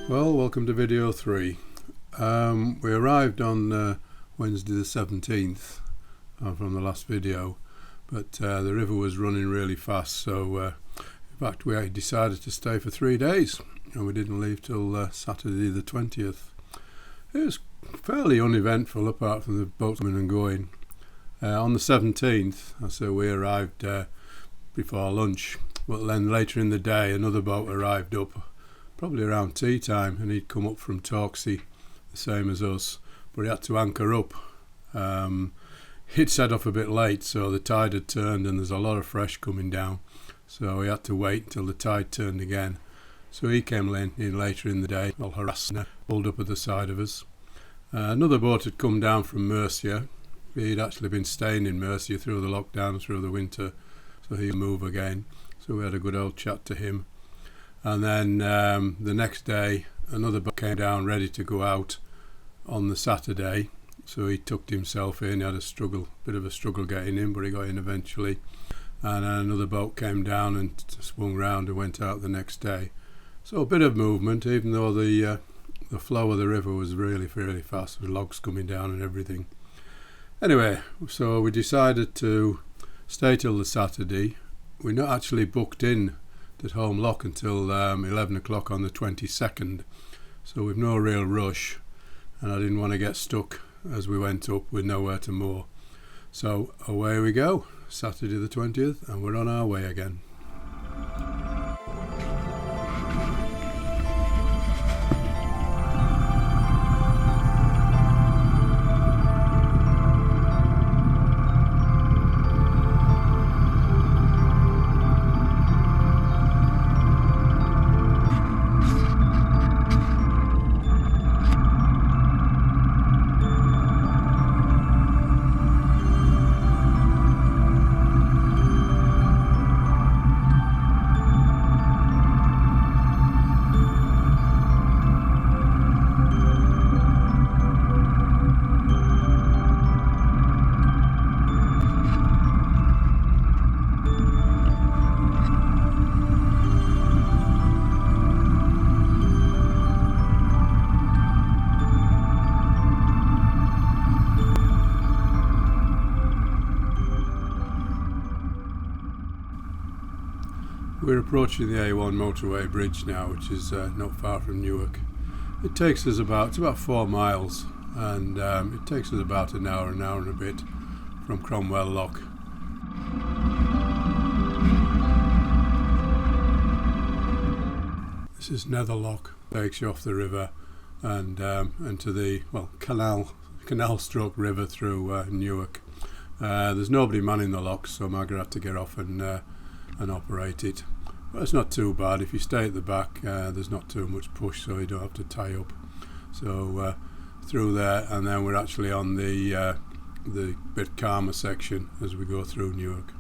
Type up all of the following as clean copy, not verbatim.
Well, welcome to video 3. We arrived on Wednesday the 17th from the last video, but the river was running really fast, so in fact we decided to stay for 3 days and we didn't leave till Saturday the 20th. It was fairly uneventful apart from the boats coming and going. On the 17th, so we arrived before lunch, but then later in the day another boat arrived up probably around tea time, and he'd come up from Torksey, the same as us, but he had to anchor up. He'd set off a bit late, so the tide had turned and there's a lot of fresh coming down, so he had to wait until the tide turned again. So he came in later in the day, all harassed, pulled up at the side of us. Another boat had come down from Mercia. He'd actually been staying in Mercia through the lockdown, through the winter, so he'd move again. So we had a good old chat to him. And then the next day, another boat came down ready to go out on the Saturday. So he tucked himself in. He had a bit of a struggle getting in, but he got in eventually. And then another boat came down and swung round and went out the next day. So a bit of movement, even though the flow of the river was really, really fast, with logs coming down and everything. Anyway, so we decided to stay till the Saturday. We're not actually booked in at Home Lock until 11 o'clock on the 22nd, so we've no real rush, and I didn't want to get stuck as we went up with nowhere to moor. So away we go, Saturday the 20th, and we're on our way again. We're approaching the A1 motorway bridge now, which is not far from Newark. It takes us it's about 4 miles, and it takes us about an hour and a bit from Cromwell Lock. This is Nether Lock, takes you off the river and to the canal stroke river through Newark. There's nobody manning the lock, so Margaret had to get off and operate it. But it's not too bad. If you stay at the back, there's not too much push, so you don't have to tie up. So through there, and then we're actually on the bit calmer section as we go through Newark.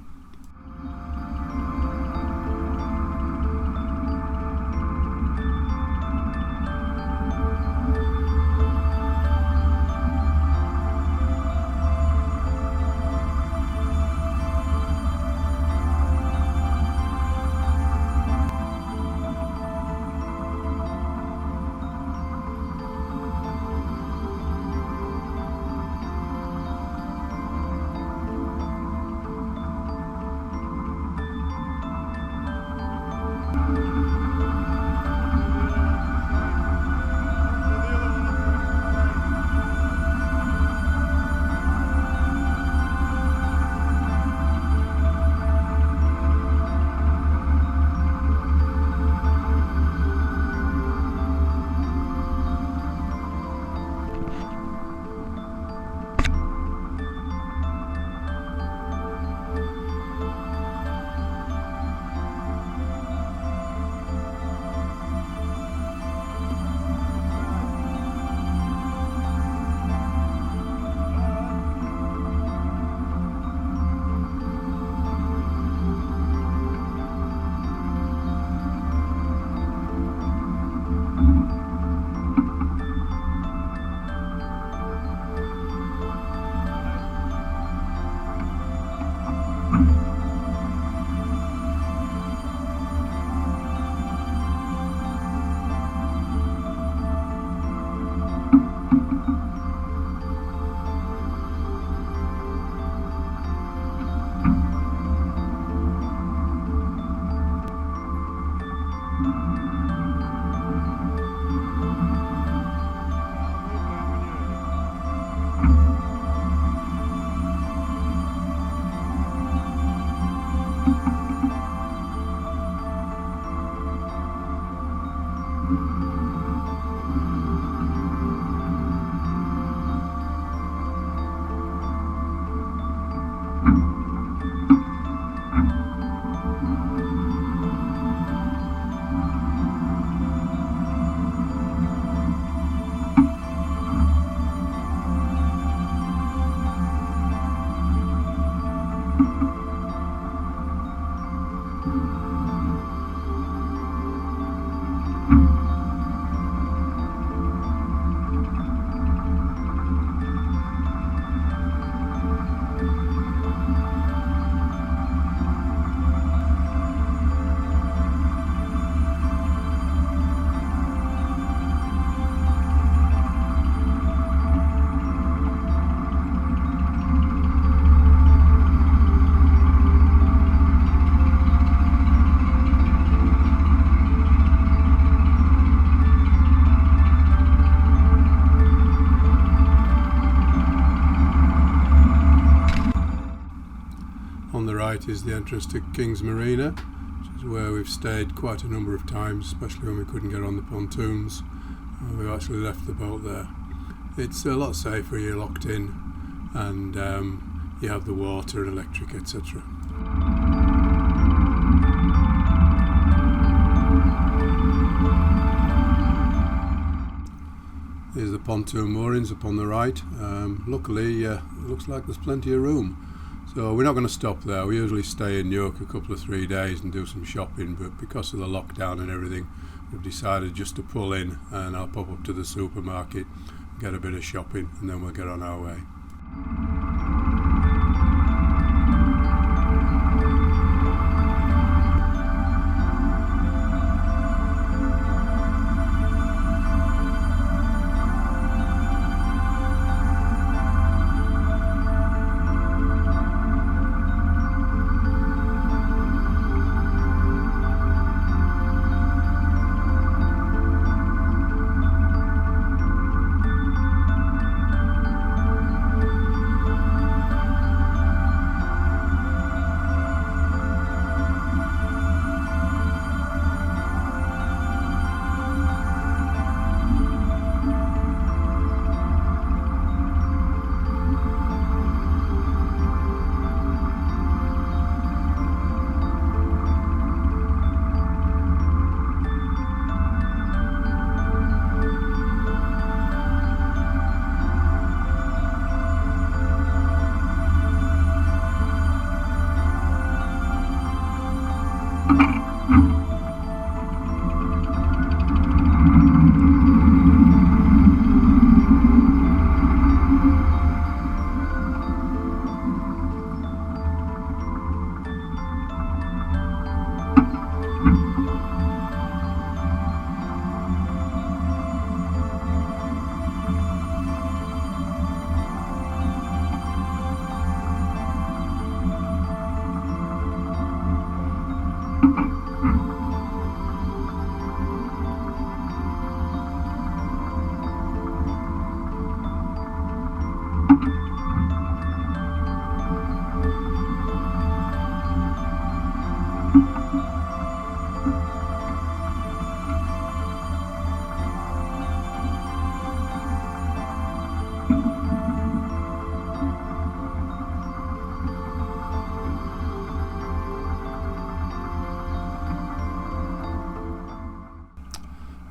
On the right is the entrance to King's Marina, which is where we've stayed quite a number of times, especially when we couldn't get on the pontoons. We've actually left the boat there. It's a lot safer, you're locked in, and you have the water and electric, etc. Here's the pontoon moorings up on the right. Luckily, it looks like there's plenty of room. So we're not going to stop there. We usually stay in Newark a couple of 3 days and do some shopping, but because of the lockdown and everything, we've decided just to pull in, and I'll pop up to the supermarket, get a bit of shopping, and then we'll get on our way.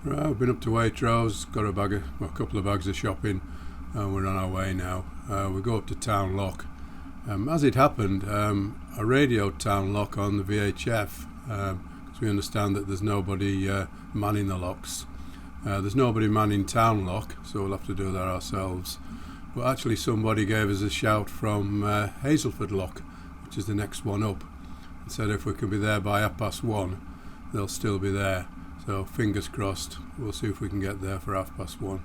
Right, we've been up to Waitrose, got a couple of bags of shopping, and we're on our way now. We go up to Town Lock. As it happened, I radioed Town Lock on the VHF, because we understand that there's nobody manning the locks. There's nobody manning Town Lock, so we'll have to do that ourselves. But actually somebody gave us a shout from Hazelford Lock, which is the next one up, and said if we can be there by 1:30, they'll still be there. So fingers crossed, we'll see if we can get there for 1:30.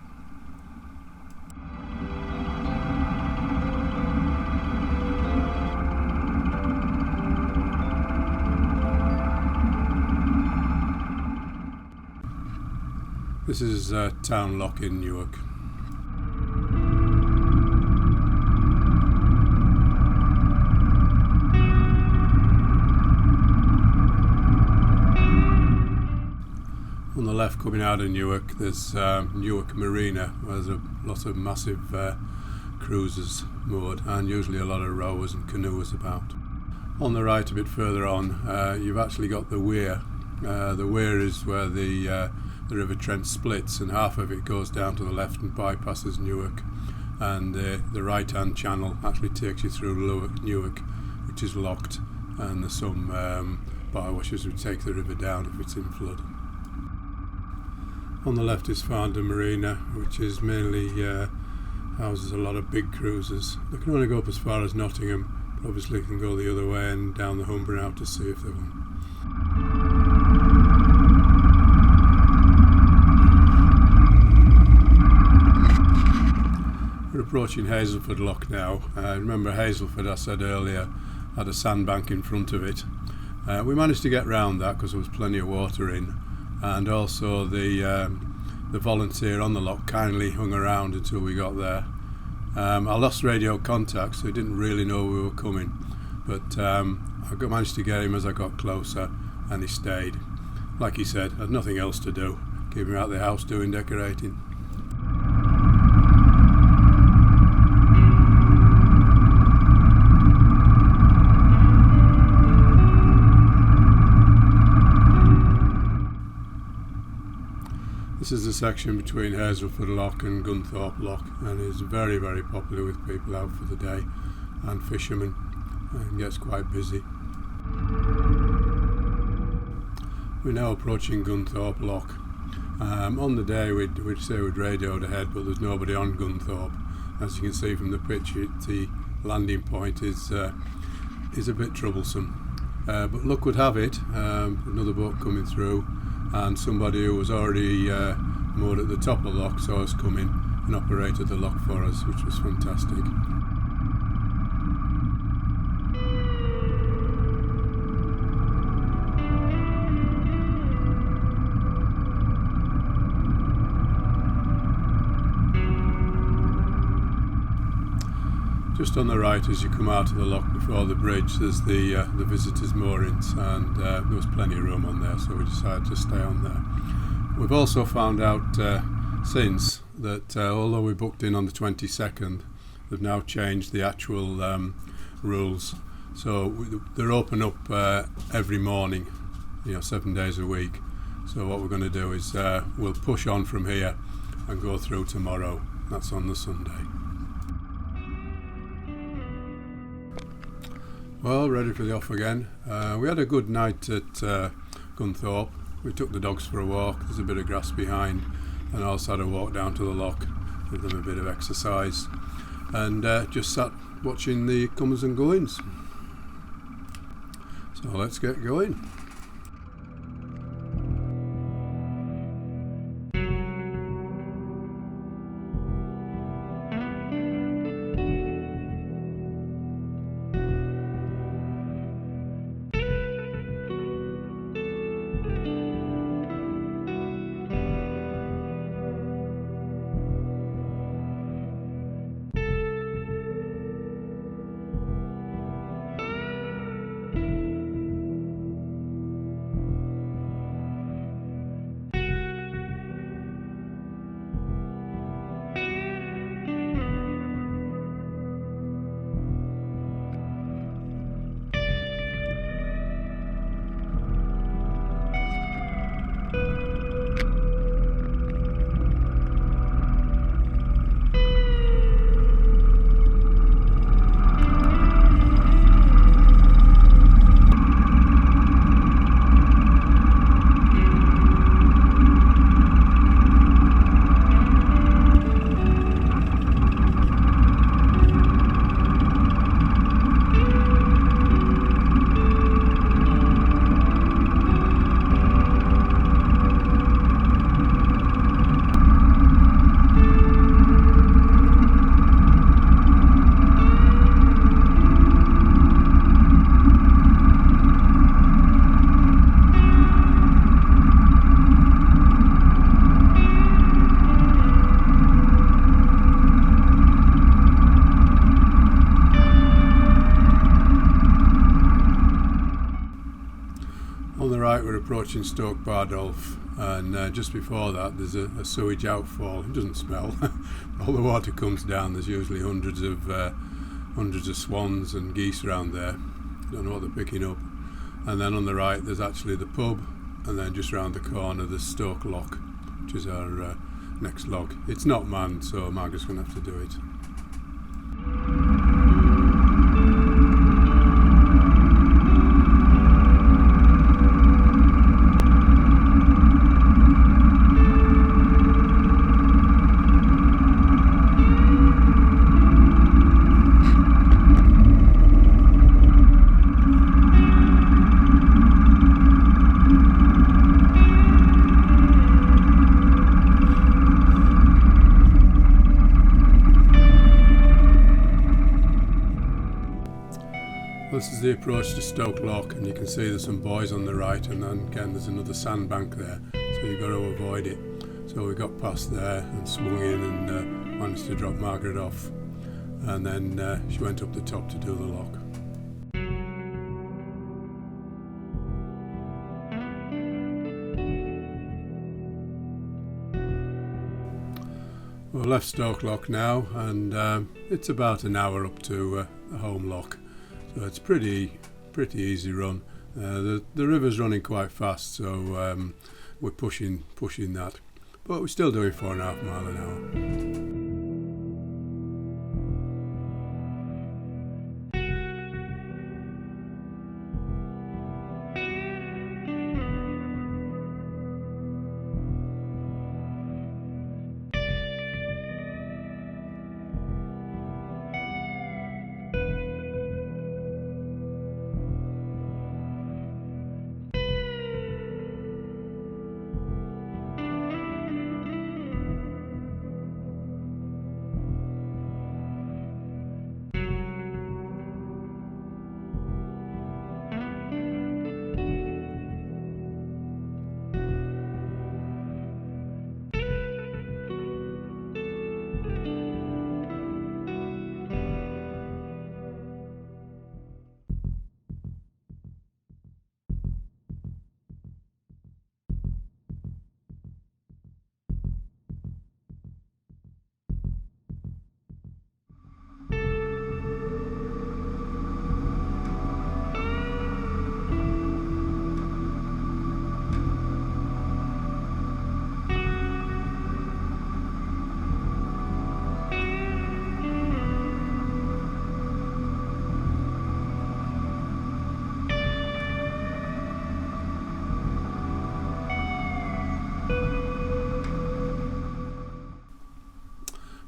This is Town Lock in Newark. On the left, coming out of Newark, there's Newark Marina, where there's a lot of massive cruisers moored, and usually a lot of rowers and canoers about. On the right, a bit further on, you've actually got the weir. The weir is where the River Trent splits, and half of it goes down to the left and bypasses Newark, and the right-hand channel actually takes you through Newark, which is locked, and there's some bar washers would take the river down if it's in flood. On the left is Farndon Marina, which is mainly houses a lot of big cruisers. They can only go up as far as Nottingham, but obviously can go the other way and down the Humber and out to sea if they want. We're approaching Hazelford Lock now. Remember Hazelford, I said earlier, had a sandbank in front of it. We managed to get round that because there was plenty of water in, and also the volunteer on the lock kindly hung around until we got there. I lost radio contact, so he didn't really know we were coming, but managed to get him as I got closer, and he stayed. Like he said, had nothing else to do, keep him out the house doing decorating. This is the section between Hazelford Lock and Gunthorpe Lock, and is very, very popular with people out for the day and fishermen, and gets quite busy. We're now approaching Gunthorpe Lock. On the day we'd say we'd radioed ahead, but there's nobody on Gunthorpe. As you can see from the picture, the landing point is a bit troublesome. But luck would have it, another boat coming through, and somebody who was already moored at the top of the lock saw us come in and operated the lock for us, which was fantastic. Just on the right, as you come out of the lock before the bridge, there's the visitors' moorings, and there was plenty of room on there, so we decided to stay on there. We've also found out since that although we booked in on the 22nd, they've now changed the actual rules. So they're open up every morning, 7 days a week. So what we're going to do is we'll push on from here and go through tomorrow. That's on the Sunday. Well, ready for the off again. We had a good night at Gunthorpe. We took the dogs for a walk. There's a bit of grass behind, and also had a walk down to the lock, give them a bit of exercise, and just sat watching the comers and goings. So let's get going. We're approaching Stoke Bardolph, and just before that there's a sewage outfall. It doesn't smell. All the water comes down. There's usually hundreds of swans and geese around there. Don't know what they're picking up. And then on the right there's actually the pub, and then just round the corner there's Stoke Lock, which is our next log. It's not manned, so Margaret's going to have to do it. This is the approach to Stoke Lock, and you can see there's some buoys on the right, and then again there's another sandbank there, so you've got to avoid it. So we got past there and swung in and managed to drop Margaret off, and then she went up the top to do the lock. We've left Stoke Lock now, and it's about an hour up to the home lock, so it's pretty easy run. The river's running quite fast, so we're pushing that, but we're still doing 4.5 miles an hour.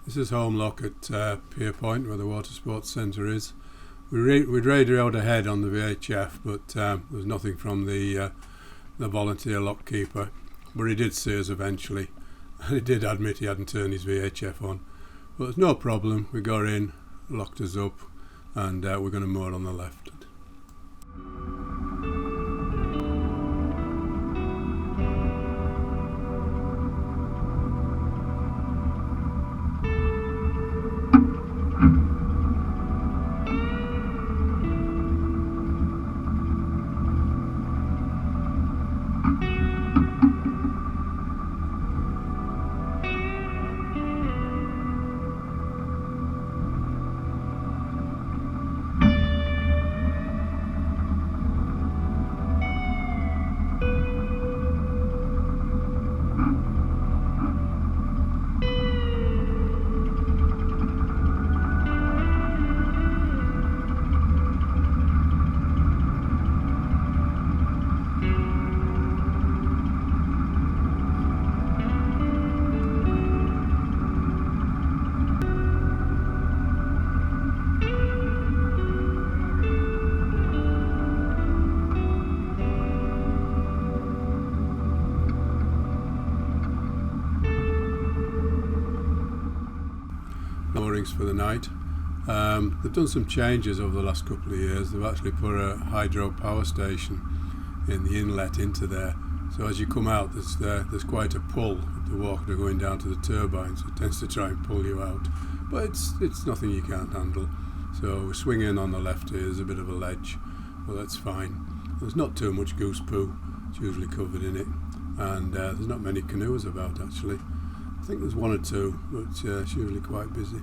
This is home lock at Pierrepont, where the water sports centre is. We'd radioed ahead on the VHF, but there's nothing from the volunteer lockkeeper. But he did see us eventually, and he did admit he hadn't turned his VHF on. But there's no problem. We got in, locked us up, and we're going to moor on the left. Moorings for the night. They've done some changes over the last couple of years. They've actually put a hydro power station in the inlet into there. So as you come out, there's quite a pull of the water going down to the turbine, so it tends to try and pull you out. But it's nothing you can't handle. So we're swinging on the left here. There's a bit of a ledge, but that's fine. There's not too much goose poo. It's usually covered in it, and there's not many canoes about actually. I think there's one or two, but it's usually quite busy.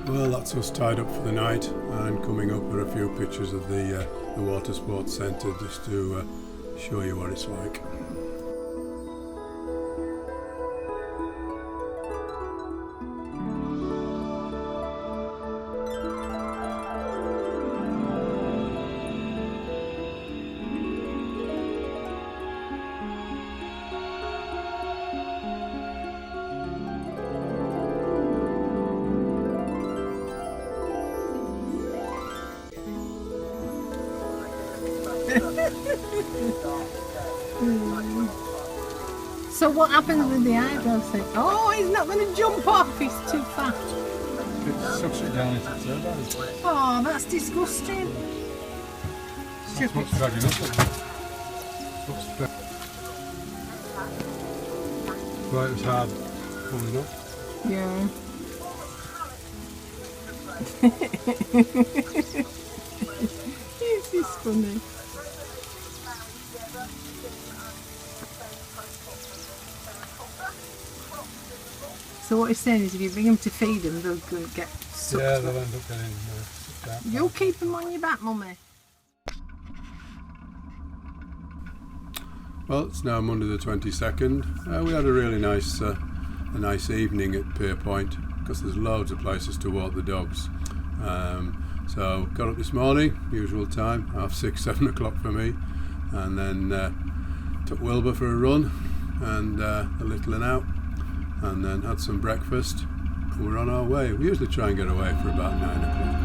Well, that's us tied up for the night, and coming up are a few pictures of the water sports centre just to show you what it's like. So what happens with the Hydoelectric? Oh, he's not going to jump off, he's too fat. It sucks it down into the turbine. Oh, that's disgusting. That's what's dragging up. Right, it was hard pulling up. Yeah. This is funny. So what he's saying is if you bring them to feed them, they'll get sucked. Yeah, they'll end up getting You'll keep them on your back, Mummy. Well, it's now Monday the 22nd. We had a really nice evening at Pierrepont because there's loads of places to walk the dogs. So got up this morning, usual time, 6:30, 7 o'clock for me, and then took Wilbur for a run and a little and out, and then had some breakfast, and we're on our way. We usually try and get away for about 9 o'clock.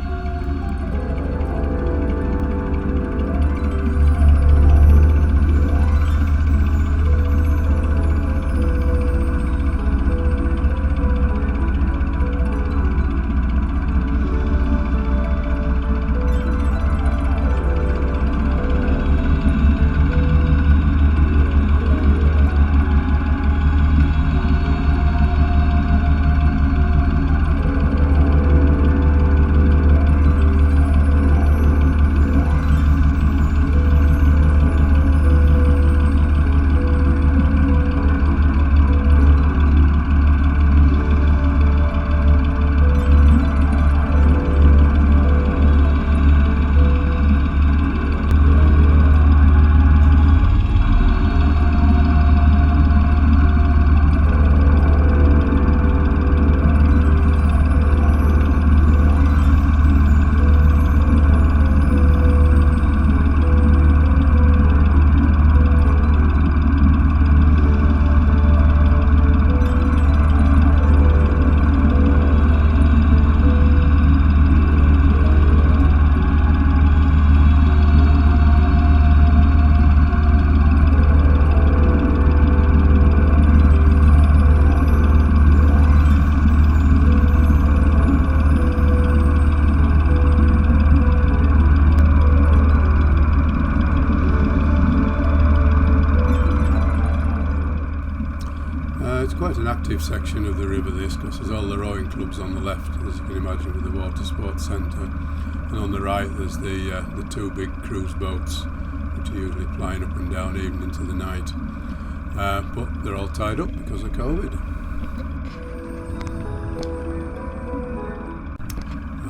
Quite an active section of the river this, because there's all the rowing clubs on the left, as you can imagine, with the water sports centre, and on the right there's the two big cruise boats which are usually plying up and down even into the night, but they're all tied up because of COVID.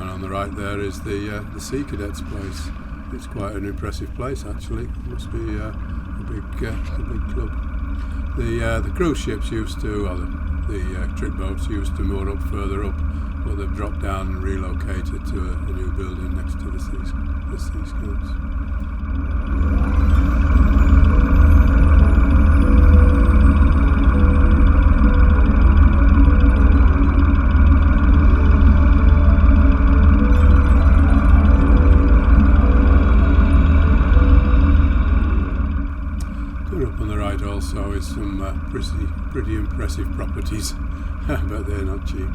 And on the right there is the Sea Cadets place. It's quite an impressive place actually. It must be a big club. The cruise ships used to, or the trip boats used to moor up further up, but they've dropped down and relocated to a new building next to the sea scouts. Also is some pretty impressive properties, but they're not cheap.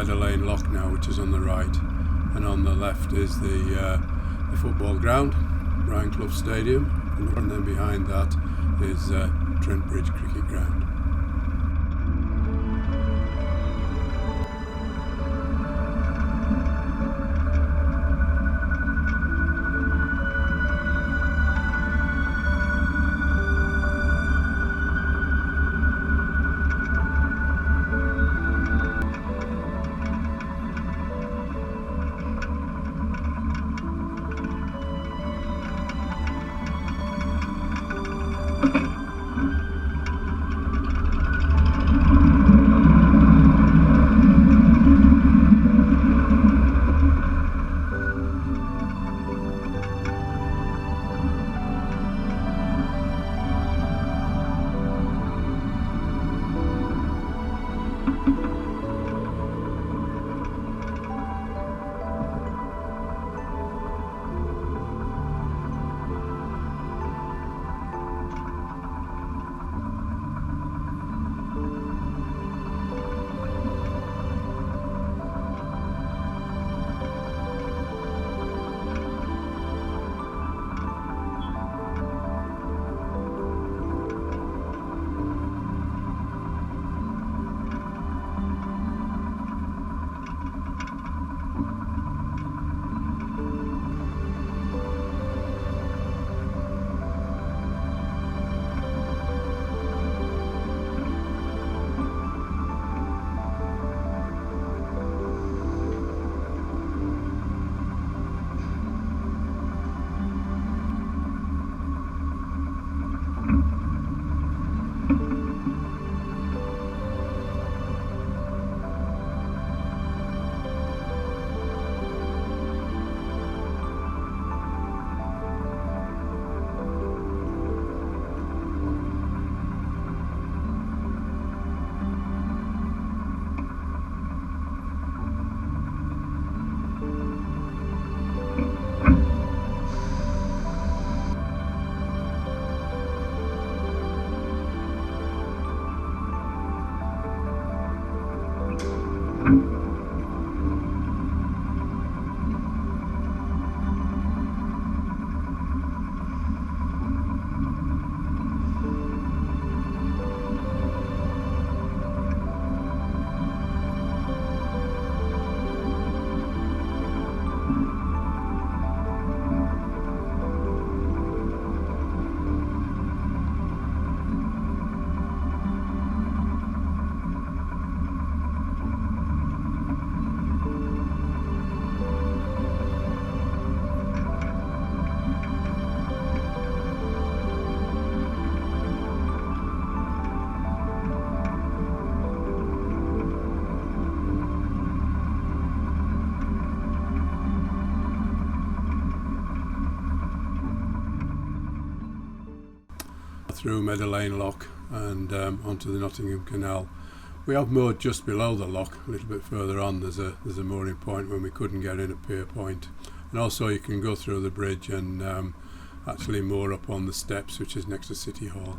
Meadow Lane Lock now, which is on the right, and on the left is the football ground, Brian Clough Stadium, and then behind that is Trent Bridge Cricket Ground. Through Meadow Lane Lock and onto the Nottingham Canal. We have moored just below the lock, a little bit further on. There's a mooring point when we couldn't get in at Pierrepont, and also you can go through the bridge and actually moor up on the steps, which is next to City Hall.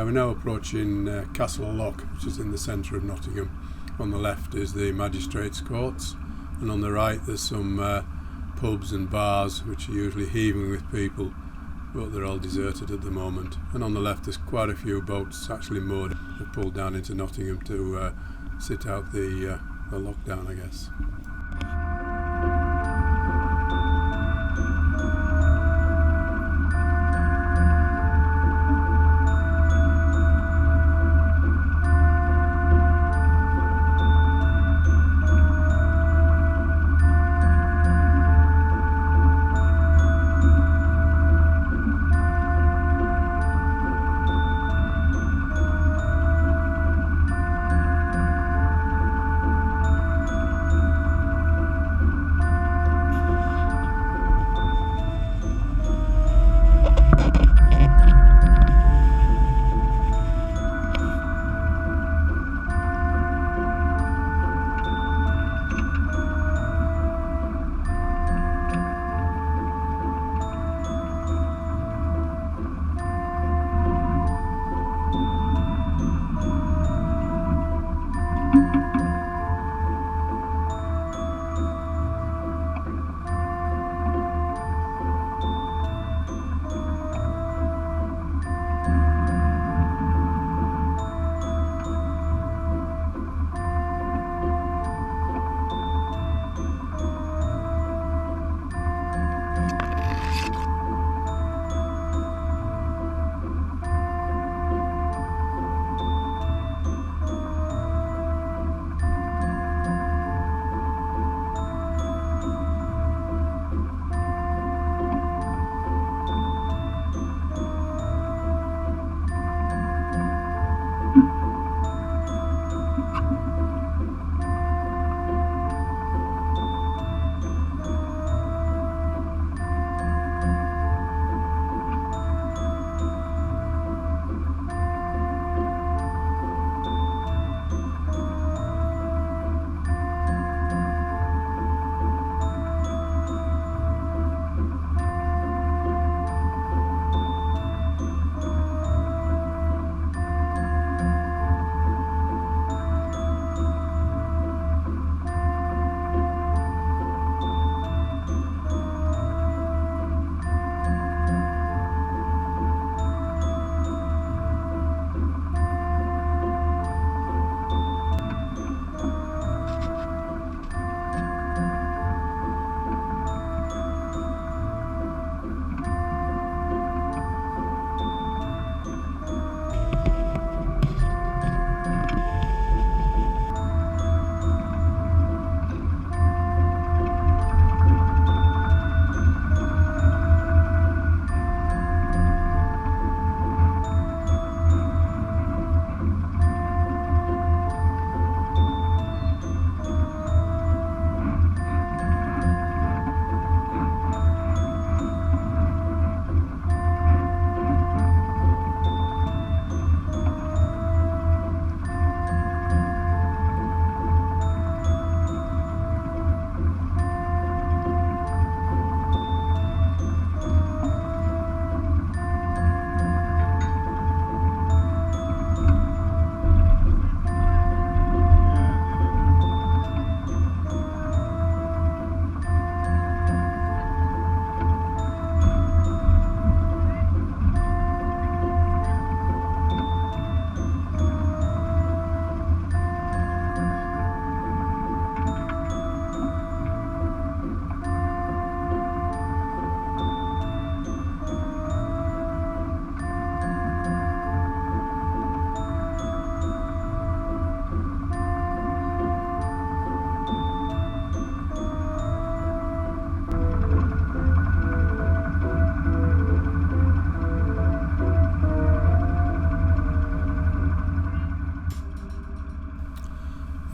We're now approaching Castle Lock, which is in the centre of Nottingham. On the left is the Magistrates' Courts, and on the right there's some pubs and bars which are usually heaving with people, but they're all deserted at the moment. And on the left there's quite a few boats actually moored. They've pulled down into Nottingham to sit out the lockdown, I guess.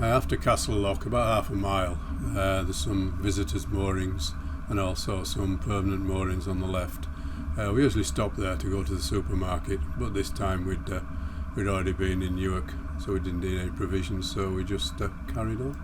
After Castle Lock, about half a mile, there's some visitors' moorings and also some permanent moorings on the left. We usually stop there to go to the supermarket, but this time we'd already been in Newark, so we didn't need any provisions, so we just carried on.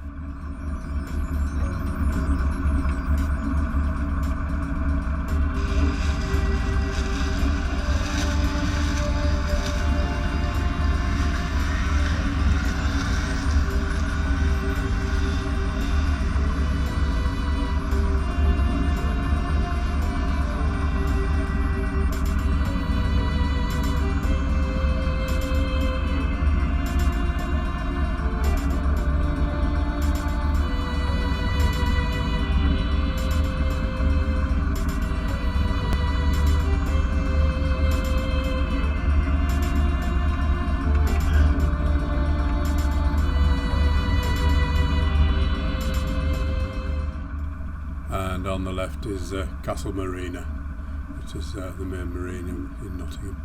left is Castle Marina, which is the main marina in Nottingham.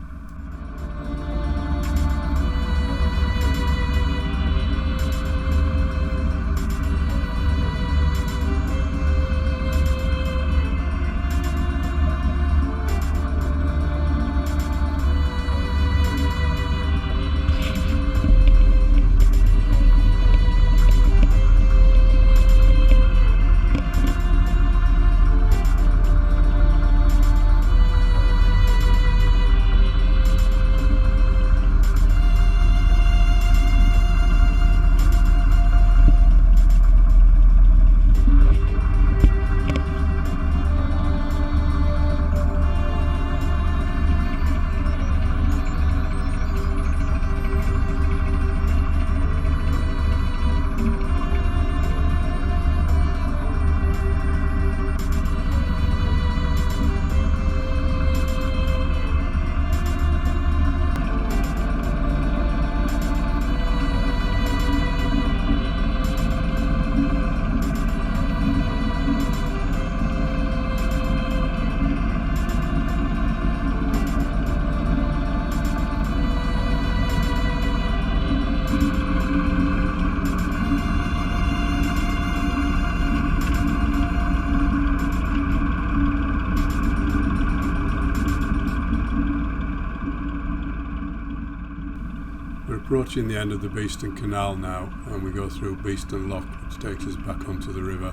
We're approaching the end of the Beeston Canal now, and we go through Beeston Lock, which takes us back onto the river.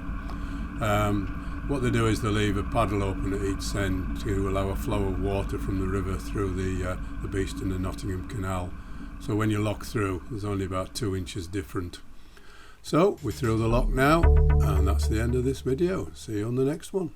What they do is they leave a paddle open at each end to allow a flow of water from the river through the Beeston and Nottingham Canal. So when you lock through, there's only about 2 inches different. So we're through the lock now, and that's the end of this video. See you on the next one.